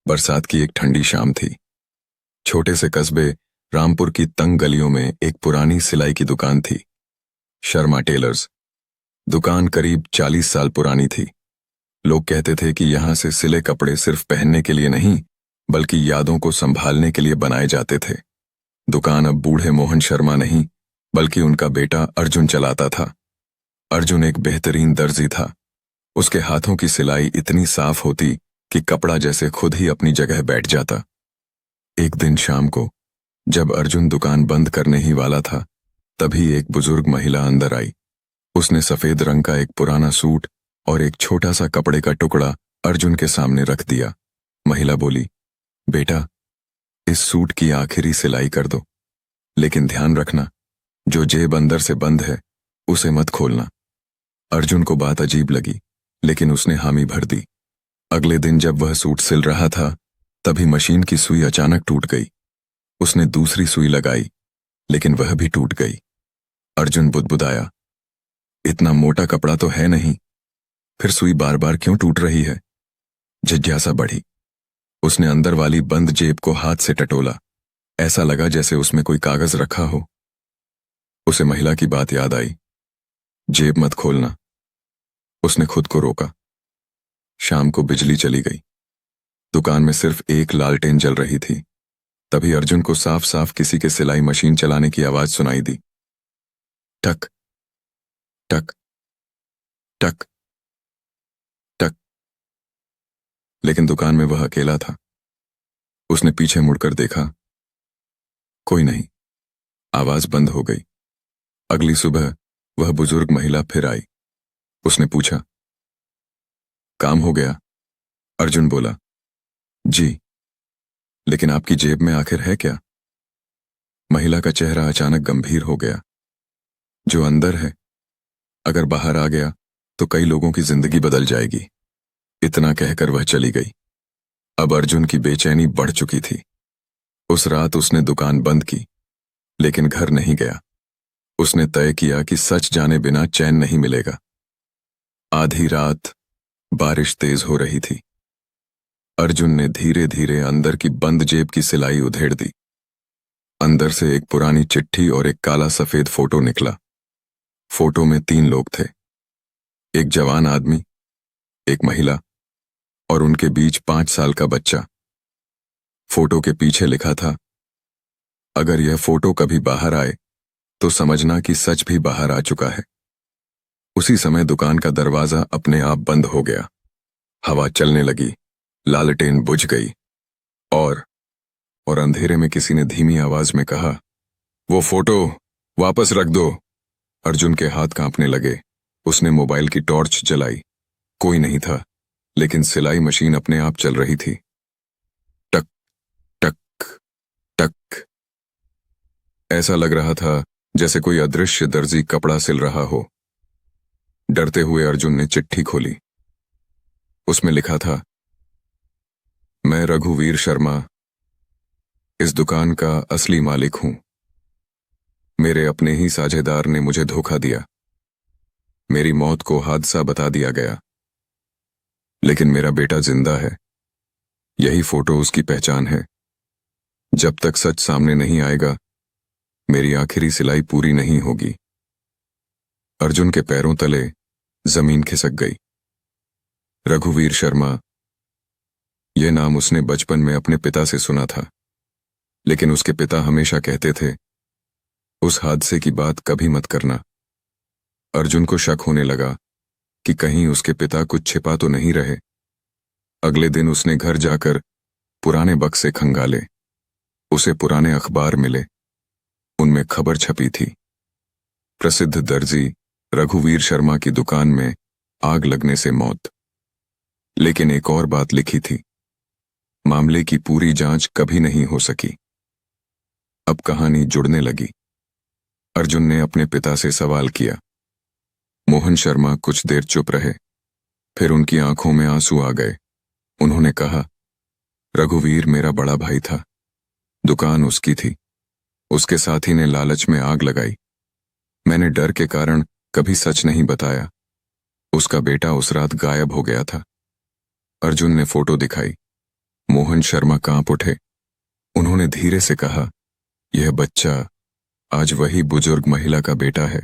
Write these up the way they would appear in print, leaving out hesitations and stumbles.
बरसात की एक ठंडी शाम थी। छोटे से कस्बे रामपुर की तंग गलियों में एक पुरानी सिलाई की दुकान थी, शर्मा टेलर्स। दुकान करीब 40 साल पुरानी थी। लोग कहते थे कि यहाँ से सिले कपड़े सिर्फ पहनने के लिए नहीं, बल्कि यादों को संभालने के लिए बनाए जाते थे। दुकान अब बूढ़े मोहन शर्मा नहीं, बल्कि उनका बेटा अर्जुन चलाता था। अर्जुन एक बेहतरीन दर्जी था। उसके हाथों की सिलाई इतनी साफ होती कि कपड़ा जैसे खुद ही अपनी जगह बैठ जाता। एक दिन शाम को जब अर्जुन दुकान बंद करने ही वाला था, तभी एक बुजुर्ग महिला अंदर आई। उसने सफेद रंग का एक पुराना सूट और एक छोटा सा कपड़े का टुकड़ा अर्जुन के सामने रख दिया। महिला बोली, बेटा, इस सूट की आखिरी सिलाई कर दो, लेकिन ध्यान रखना, जो जेब अंदर से बंद है उसे मत खोलना। अर्जुन को बात अजीब लगी, लेकिन उसने हामी भर दी। अगले दिन जब वह सूट सिल रहा था, तभी मशीन की सुई अचानक टूट गई। उसने दूसरी सुई लगाई, लेकिन वह भी टूट गई। अर्जुन बुदबुदाया, इतना मोटा कपड़ा तो है नहीं, फिर सुई बार बार क्यों टूट रही है? जिज्ञासा बढ़ी। उसने अंदर वाली बंद जेब को हाथ से टटोला। ऐसा लगा जैसे उसमें कोई कागज रखा हो। उसे महिला की बात याद आई, जेब मत खोलना। उसने खुद को रोका। शाम को बिजली चली गई। दुकान में सिर्फ एक लालटेन जल रही थी। तभी अर्जुन को साफ साफ किसी के सिलाई मशीन चलाने की आवाज सुनाई दी। टक टक टक टक। लेकिन दुकान में वह अकेला था। उसने पीछे मुड़कर देखा, कोई नहीं। आवाज बंद हो गई। अगली सुबह वह बुजुर्ग महिला फिर आई। उसने पूछा, काम हो गया? अर्जुन बोला, जी, लेकिन आपकी जेब में आखिर है क्या? महिला का चेहरा अचानक गंभीर हो गया। जो अंदर है, अगर बाहर आ गया तो कई लोगों की जिंदगी बदल जाएगी। इतना कहकर वह चली गई। अब अर्जुन की बेचैनी बढ़ चुकी थी। उस रात उसने दुकान बंद की, लेकिन घर नहीं गया। उसने तय किया कि सच जाने बिना चैन नहीं मिलेगा। आधी रात बारिश तेज हो रही थी। अर्जुन ने धीरे धीरे अंदर की बंद जेब की सिलाई उधेड़ दी। अंदर से एक पुरानी चिट्ठी और एक काला सफेद फोटो निकला। फोटो में 3 लोग थे, एक जवान आदमी, एक महिला और उनके बीच 5 साल का बच्चा। फोटो के पीछे लिखा था, अगर यह फोटो कभी बाहर आए तो समझना कि सच भी बाहर आ चुका है। उसी समय दुकान का दरवाजा अपने आप बंद हो गया। हवा चलने लगी, लालटेन बुझ गई और अंधेरे में किसी ने धीमी आवाज में कहा, वो फोटो वापस रख दो। अर्जुन के हाथ कांपने लगे। उसने मोबाइल की टॉर्च जलाई। कोई नहीं था, लेकिन सिलाई मशीन अपने आप चल रही थी। टक टक टक। ऐसा लग रहा था जैसे कोई अदृश्य दर्जी कपड़ा सिल रहा हो। डरते हुए अर्जुन ने चिट्ठी खोली। उसमें लिखा था, मैं रघुवीर शर्मा इस दुकान का असली मालिक हूं। मेरे अपने ही साझेदार ने मुझे धोखा दिया। मेरी मौत को हादसा बता दिया गया, लेकिन मेरा बेटा जिंदा है। यही फोटो उसकी पहचान है। जब तक सच सामने नहीं आएगा, मेरी आखिरी सिलाई पूरी नहीं होगी। अर्जुन के पैरों तले जमीन खिसक गई। रघुवीर शर्मा, यह नाम उसने बचपन में अपने पिता से सुना था, लेकिन उसके पिता हमेशा कहते थे, उस हादसे की बात कभी मत करना। अर्जुन को शक होने लगा कि कहीं उसके पिता कुछ छिपा तो नहीं रहे। अगले दिन उसने घर जाकर पुराने बक्से खंगाले। उसे पुराने अखबार मिले। उनमें खबर छपी थी, प्रसिद्ध दर्जी रघुवीर शर्मा की दुकान में आग लगने से मौत। लेकिन एक और बात लिखी थी, मामले की पूरी जांच कभी नहीं हो सकी। अब कहानी जुड़ने लगी। अर्जुन ने अपने पिता से सवाल किया। मोहन शर्मा कुछ देर चुप रहे, फिर उनकी आंखों में आंसू आ गए। उन्होंने कहा, रघुवीर मेरा बड़ा भाई था। दुकान उसकी थी। उसके साथी ने लालच में आग लगाई। मैंने डर के कारण कभी सच नहीं बताया। उसका बेटा उस रात गायब हो गया था। अर्जुन ने फोटो दिखाई। मोहन शर्मा कांप उठे। उन्होंने धीरे से कहा, यह बच्चा आज वही बुजुर्ग महिला का बेटा है।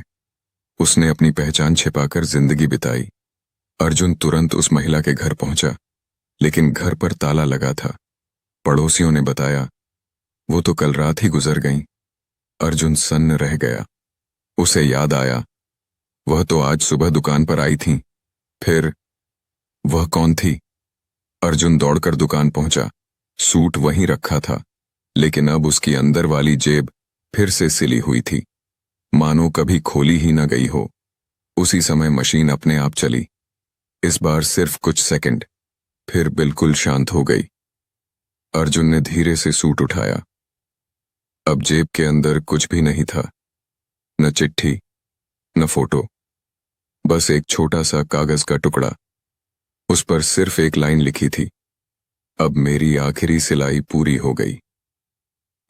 उसने अपनी पहचान छिपाकर जिंदगी बिताई। अर्जुन तुरंत उस महिला के घर पहुंचा, लेकिन घर पर ताला लगा था। पड़ोसियों ने बताया, वो तो कल रात ही गुजर गईं। अर्जुन सन्न रह गया। उसे याद आया, वह तो आज सुबह दुकान पर आई थीं। फिर वह कौन थी? अर्जुन दौड़कर दुकान पहुंचा। सूट वहीं रखा था, लेकिन अब उसकी अंदर वाली जेब फिर से सिली हुई थी, मानो कभी खोली ही न गई हो। उसी समय मशीन अपने आप चली। इस बार सिर्फ कुछ सेकंड, फिर बिल्कुल शांत हो गई। अर्जुन ने धीरे से सूट उठाया। अब जेब के अंदर कुछ भी नहीं था, न चिट्ठी, न फोटो, बस एक छोटा सा कागज का टुकड़ा। उस पर सिर्फ एक लाइन लिखी थी, अब मेरी आखिरी सिलाई पूरी हो गई।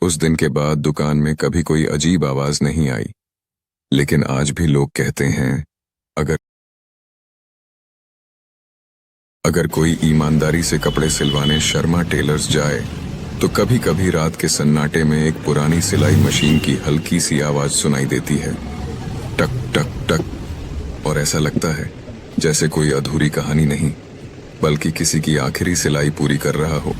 उस दिन के बाद दुकान में कभी कोई अजीब आवाज नहीं आई, लेकिन आज भी लोग कहते हैं, अगर कोई ईमानदारी से कपड़े सिलवाने शर्मा टेलर्स जाए, तो कभी कभी रात के सन्नाटे में एक पुरानी सिलाई मशीन की हल्की सी आवाज सुनाई देती है, टक टक टक, और ऐसा लगता है जैसे कोई अधूरी कहानी नहीं, बल्कि किसी की आखिरी सिलाई पूरी कर रहा हो।